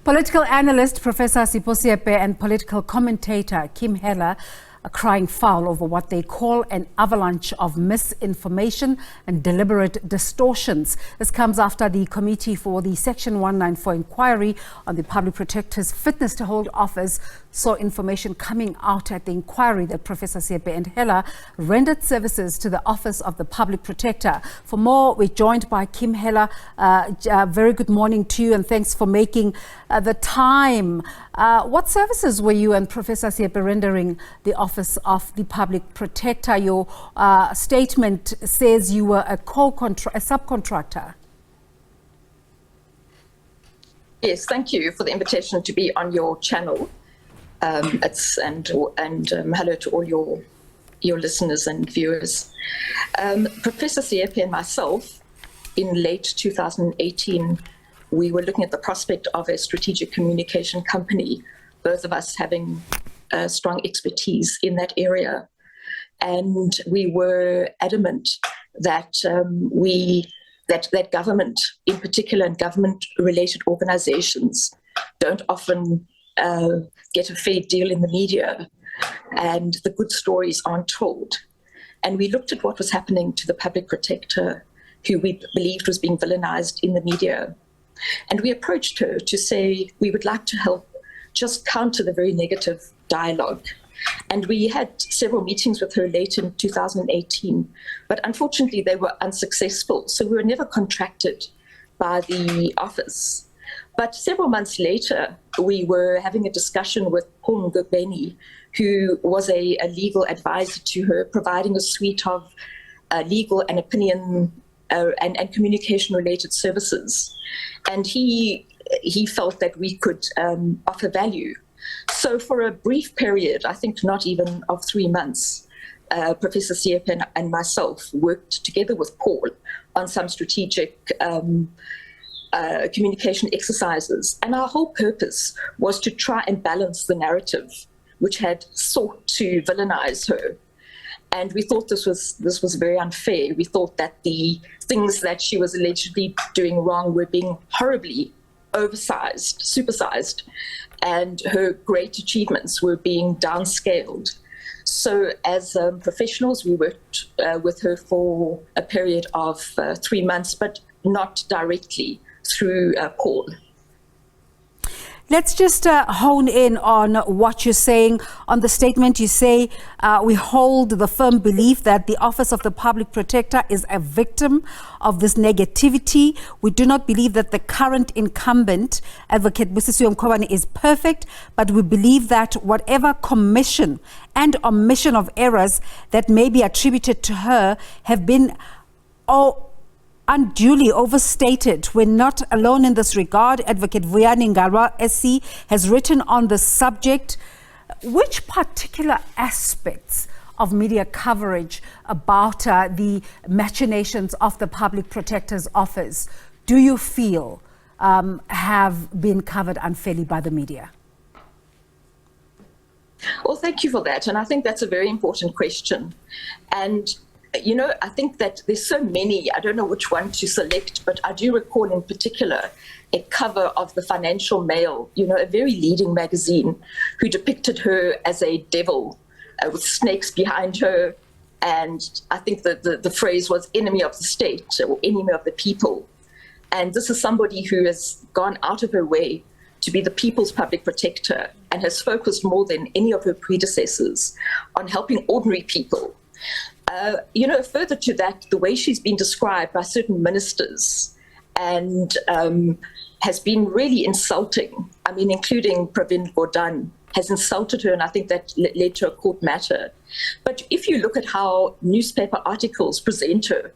Political analyst Professor Sipho Seepe and political commentator Heller are crying foul over what they call an avalanche of misinformation and deliberate distortions. This comes after the committee for the Section 194 inquiry on the public protector's fitness to hold office saw information coming out at the inquiry that Professor Seepe and Heller rendered services to the Office of the Public Protector. For more, we're joined by Heller. Very good morning to you and thanks for making the time. What services were you and Professor Seepe rendering the Office of the Public Protector? Your statement says you were a subcontractor. Yes, thank you for the invitation to be on your channel. Hello to all your listeners and viewers. Professor Seepe and myself, in late 2018, we were looking at the prospect of a strategic communication company, both of us having strong expertise in that area. And we were adamant that that government, in particular, and government-related organizations, don't often get a fair deal in the media, and the good stories aren't told. And we looked at what was happening to the public protector, who we believed was being villainized in the media. And we approached her to say we would like to help just counter the very negative dialogue. And we had several meetings with her late in 2018, but unfortunately they were unsuccessful. So we were never contracted by the office. But several months later, we were having a discussion with Adv Mkhwebane, who was a legal advisor to her, providing a suite of legal and opinion and communication-related services. And he felt that we could offer value. So for a brief period, I think not even of 3 months, Professor Seepe and myself worked together with Paul on some strategic communication exercises. And our whole purpose was to try and balance the narrative, which had sought to villainize her. And we thought this was very unfair. We thought that the things that she was allegedly doing wrong were being horribly oversized, supersized, and her great achievements were being downscaled. So as professionals, we worked with her for a period of 3 months, but not directly through Paul. Let's just hone in on what you're saying. On the statement, you say, we hold the firm belief that the Office of the Public Protector is a victim of this negativity. We do not believe that the current incumbent, Advocate Professor Mkhwebane, is perfect, but we believe that whatever commission and omission of errors that may be attributed to her have been unduly overstated. We're not alone in this regard. Advocate Ngalwa SC has written on the subject. Which particular aspects of media coverage about the machinations of the Public Protector's Office do you feel have been covered unfairly by the media? Well, thank you for that. And I think that's a very important question. And you know, I think that there's so many, I don't know which one to select, but I do recall in particular a cover of the Financial Mail, you know, a very leading magazine, who depicted her as a devil with snakes behind her. And I think that the phrase was enemy of the state or enemy of the people. And this is somebody who has gone out of her way to be the people's public protector and has focused more than any of her predecessors on helping ordinary people. You know, further to that, the way she's been described by certain ministers and has been really insulting. I mean, including Pravin Gordhan has insulted her, and I think that led to a court matter. But if you look at how newspaper articles present her,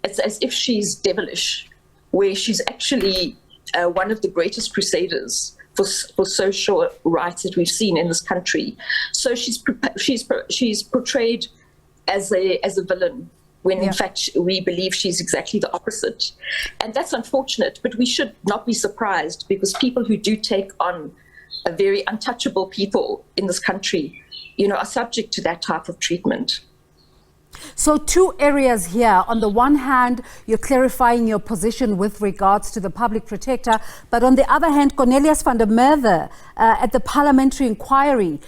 it's as if she's devilish, where she's actually one of the greatest crusaders for social rights that we've seen in this country. So she's portrayed as a villain, when in fact we believe she's exactly the opposite. And that's unfortunate, but we should not be surprised, because people who do take on a very untouchable people in this country, you know, are subject to that type of treatment. So two areas here. On the one hand, you're clarifying your position with regards to the public protector, but on the other hand, Cornelius van der Merwe at the Parliamentary inquiry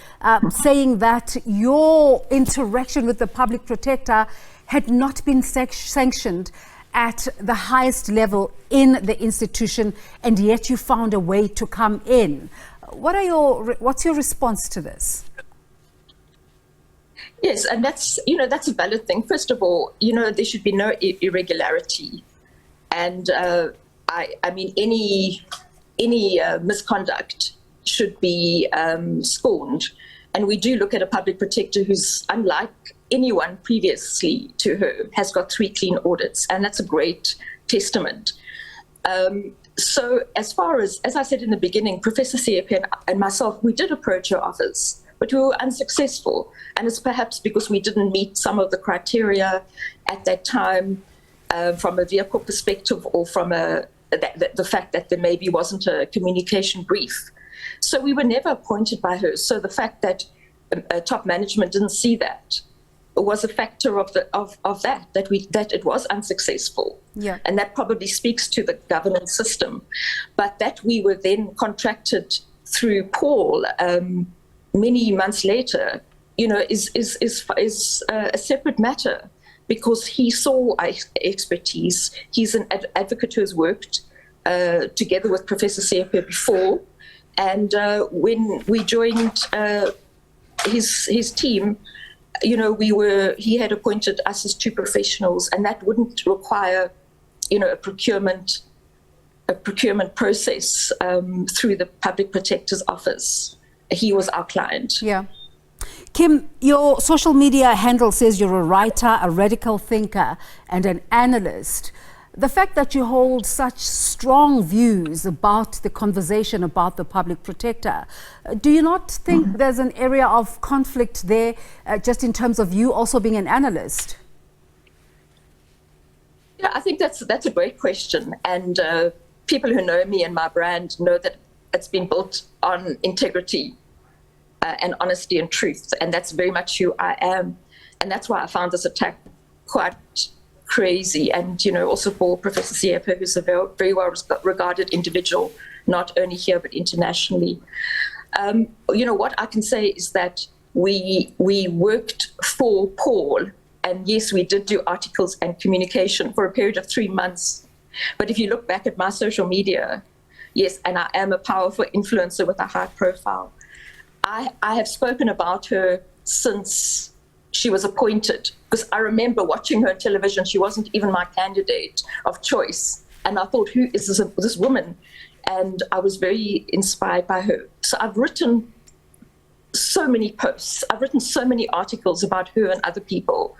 saying that your interaction with the public protector had not been sanctioned at the highest level in the institution, and yet you found a way to come in. What's your response to this? Yes, and that's a valid thing. First of all, there should be no irregularity, and I mean any misconduct should be scorned. And we do look at a public protector who's unlike anyone previously to her, has got 3 clean audits, and that's a great testament. So as far as I said in the beginning, Professor Seepe and myself, we did approach her office, but we were unsuccessful. And it's perhaps because we didn't meet some of the criteria at that time from a vehicle perspective, or from the fact that there maybe wasn't a communication brief. So we were never appointed by her. So the fact that top management didn't see that was a factor of that it was unsuccessful. Yeah. And that probably speaks to the governance system. But that we were then contracted through Paul many months later, is a separate matter, because he saw our expertise. He's an advocate who has worked together with Professor Seepe before, and when we joined his team, he had appointed us as 2 professionals, and that wouldn't require, a procurement process through the Public Protector's office. He was our client. Yeah. Kim, your social media handle says you're a writer, a radical thinker, and an analyst. The fact that you hold such strong views about the conversation about the public protector, do you not think there's an area of conflict there, just in terms of you also being an analyst? Yeah, I think that's a great question. And people who know me and my brand know that it's been built on integrity and honesty and truth. And that's very much who I am. And that's why I found this attack quite crazy. And, also for Professor Seepe, who's a very well regarded individual, not only here, but internationally. What I can say is that we worked for Paul. And yes, we did do articles and communication for a period of 3 months. But if you look back at my social media, yes, and I am a powerful influencer with a high profile, I have spoken about her since she was appointed, because I remember watching her on television. She wasn't even my candidate of choice. And I thought, who is this woman? And I was very inspired by her. So I've written so many posts. I've written so many articles about her and other people.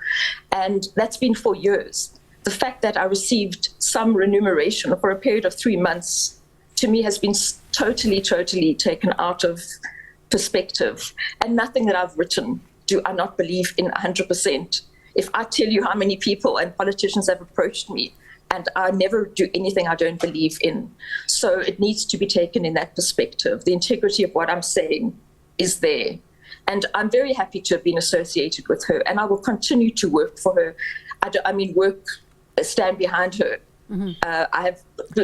And that's been for years. The fact that I received some remuneration for a period of 3 months, to me, has been totally taken out of perspective. And nothing that I've written do I not believe in 100%. If I tell you how many people and politicians have approached me, and I never do anything I don't believe in. So it needs to be taken in that perspective. The integrity of what I'm saying is there. And I'm very happy to have been associated with her, and I will continue to work for her. Stand behind her. Mm-hmm. I have,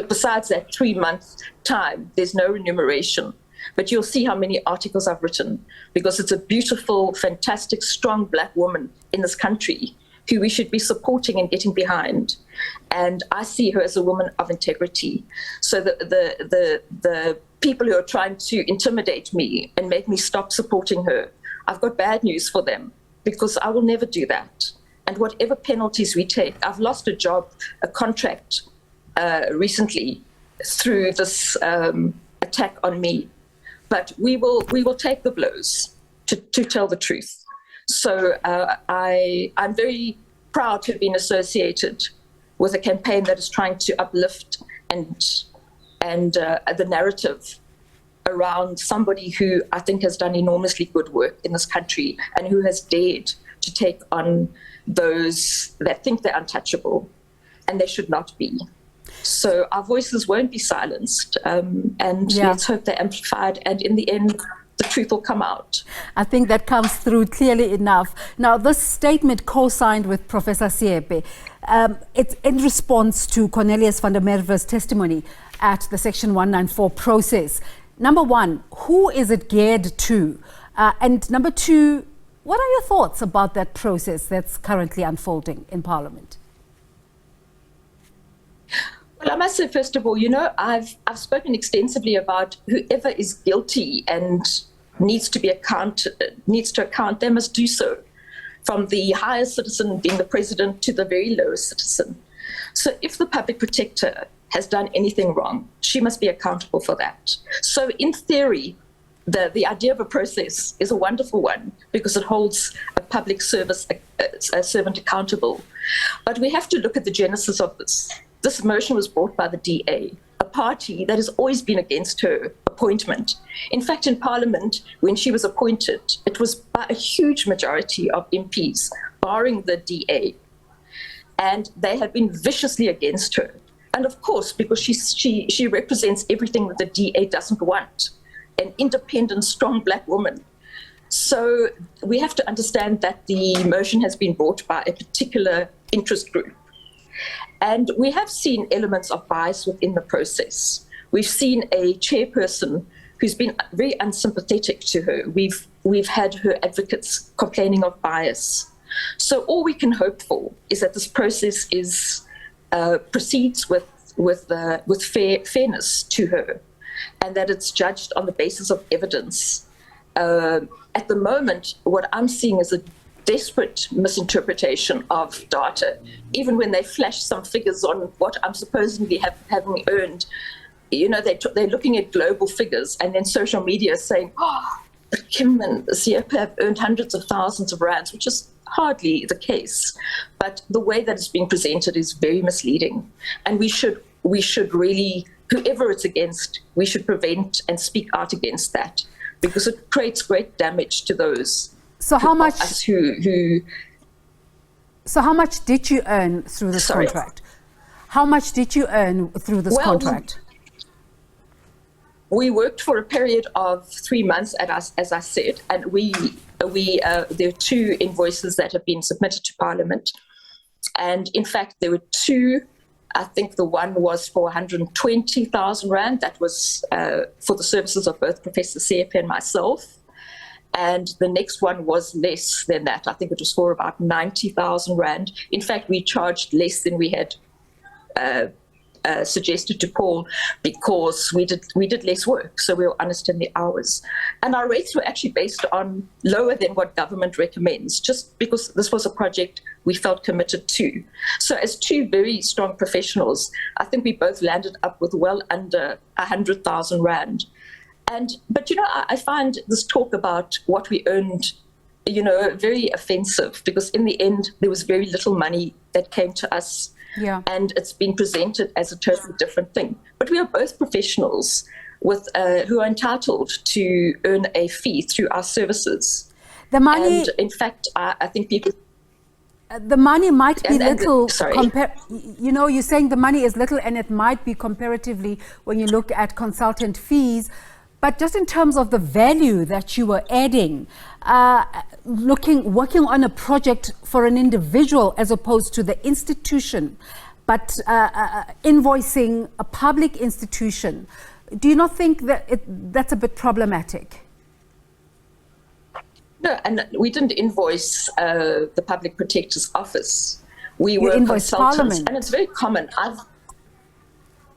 besides that 3-month time, there's no remuneration. But you'll see how many articles I've written, because it's a beautiful, fantastic, strong Black woman in this country who we should be supporting and getting behind. And I see her as a woman of integrity. So the people who are trying to intimidate me and make me stop supporting her, I've got bad news for them, because I will never do that. And whatever penalties we take, I've lost a job, a contract recently through this attack on me. But we will take the blows to tell the truth. So I'm very proud to have been associated with a campaign that is trying to uplift and the narrative around somebody who I think has done enormously good work in this country, and who has dared to take on those that think they're untouchable, and they should not be. So our voices won't be silenced, and let's hope they're amplified. And in the end, the truth will come out. I think that comes through clearly enough. Now, this statement co-signed with Professor Seepe, it's in response to Cornelius van der Merwe's testimony at the Section 194 process. Number one, who is it geared to? And number two, what are your thoughts about that process that's currently unfolding in Parliament? Well, I must say, first of all, I've spoken extensively about whoever is guilty and needs to account, they must do so, from the highest citizen being the president to the very lowest citizen. So if the public protector has done anything wrong, she must be accountable for that. So in theory, the idea of a process is a wonderful one because it holds a public service a servant accountable. But we have to look at the genesis of this. This motion was brought by the DA, a party that has always been against her appointment. In fact, in Parliament, when she was appointed, it was by a huge majority of MPs, barring the DA. And they have been viciously against her. And of course, because she represents everything that the DA doesn't want, an independent, strong black woman. So we have to understand that the motion has been brought by a particular interest group. And we have seen elements of bias within the process. We've seen a chairperson who's been very unsympathetic to her. We've had her advocates complaining of bias. So all we can hope for is that this process proceeds with fairness to her, and that it's judged on the basis of evidence. At the moment, what I'm seeing is a desperate misinterpretation of data. Even when they flash some figures on what I'm supposedly having earned, they're looking at global figures, and then social media is saying, but Kim and Seepe have earned hundreds of thousands of rands, which is hardly the case. But the way that it's being presented is very misleading. And we should really, whoever it's against, we should prevent and speak out against that, because it creates great damage to those. So how much? So how much did you earn through this contract? How much did you earn through this contract? We worked for a period of 3 months, as I said, and there are 2 invoices that have been submitted to Parliament. And in fact, there were 2. I think the one was for 120,000 rand. That was for the services of both Professor Seepe and myself. And the next one was less than that. I think it was for about 90,000 rand. In fact, we charged less than we had suggested to Paul, because we did less work, so we were honest in the hours. And our rates were actually based on lower than what government recommends, just because this was a project we felt committed to. So as 2 very strong professionals, I think we both landed up with well under 100,000 rand. But I find this talk about what we earned, very offensive, because in the end, there was very little money that came to us. Yeah. And it's been presented as a totally different thing. But we are both professionals who are entitled to earn a fee through our services. The money, and in fact, I think people... The money might be little. Sorry. You're saying the money is little, and it might be comparatively when you look at consultant fees. But just in terms of the value that you were adding, working on a project for an individual as opposed to the institution, but invoicing a public institution, do you not think that that's a bit problematic? No, and we didn't invoice the Public Protector's Office. We were consultants, Parliament. and it's very common.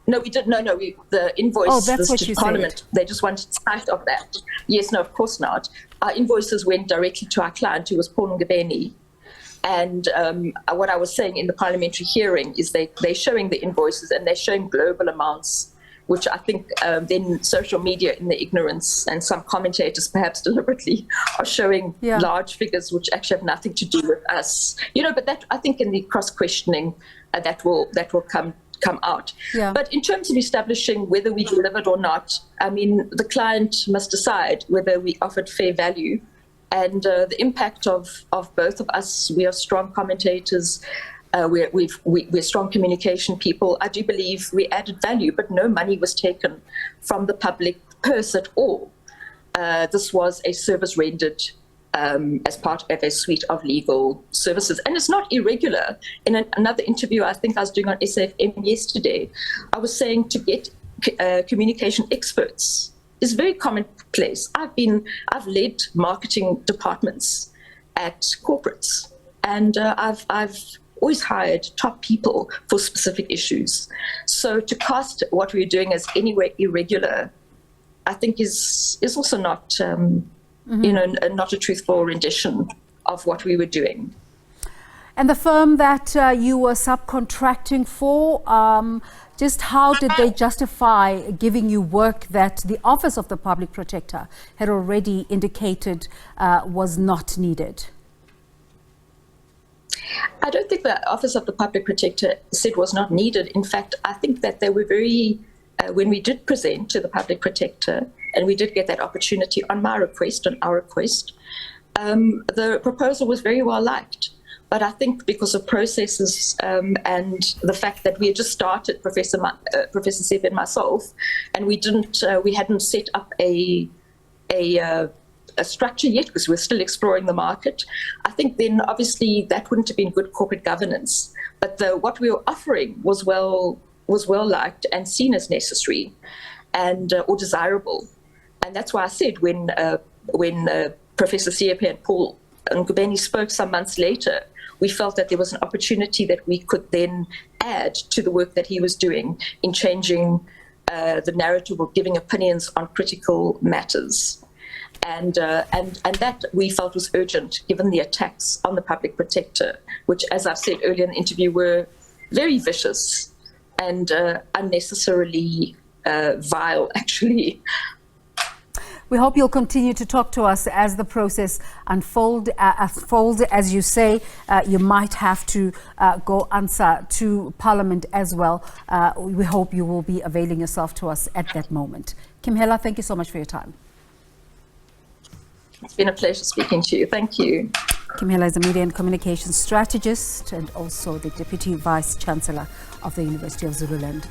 No, we did. No, the invoice was to Parliament. They just wanted sight of that. Yes, no, of course not. Our invoices went directly to our client, who was Adv Mkhwebane. And what I was saying in the parliamentary hearing is they're showing the invoices, and they're showing global amounts, which I think then social media, in the ignorance, and some commentators perhaps deliberately, are showing large figures which actually have nothing to do with us. But that, I think, in the cross-questioning, that will come out. Yeah. But in terms of establishing whether we delivered or not, I mean, the client must decide whether we offered fair value. And the impact of both of us, we are strong commentators, we're strong communication people. I do believe we added value, but no money was taken from the public purse at all. this was a service rendered as part of a suite of legal services. And it's not irregular. In another interview I think I was doing on SAFM yesterday, I was saying to get communication experts is very commonplace. I've led marketing departments at corporates, and I've always hired top people for specific issues. So to cast what we're doing as anywhere irregular, I think is also not, not a truthful rendition of what we were doing. And the firm that you were subcontracting for, just how did they justify giving you work that the Office of the Public Protector had already indicated was not needed? I don't think the Office of the Public Protector said was not needed. In fact, I think that they were very, when we did present to the Public Protector, and we did get that opportunity on my request, on our request, the proposal was very well liked. But I think because of processes and the fact that we had just started, Professor Seepe and myself, and we hadn't set up a structure yet because we're still exploring the market. I think then obviously that wouldn't have been good corporate governance. But what we were offering was well liked and seen as necessary and or desirable. And that's why I said when Professor Seepe and Paul Mkhwebane spoke some months later, we felt that there was an opportunity that we could then add to the work that he was doing in changing the narrative or giving opinions on critical matters. And that we felt was urgent given the attacks on the Public Protector, which, as I've said earlier in the interview, were very vicious and unnecessarily vile, actually. We hope you'll continue to talk to us as the process unfolds. As you say, you might have to go answer to Parliament as well. We hope you will be availing yourself to us at that moment. Kim Heller, thank you so much for your time. It's been a pleasure speaking to you. Thank you. Kim Heller is a media and communications strategist and also the Deputy Vice Chancellor of the University of Zululand.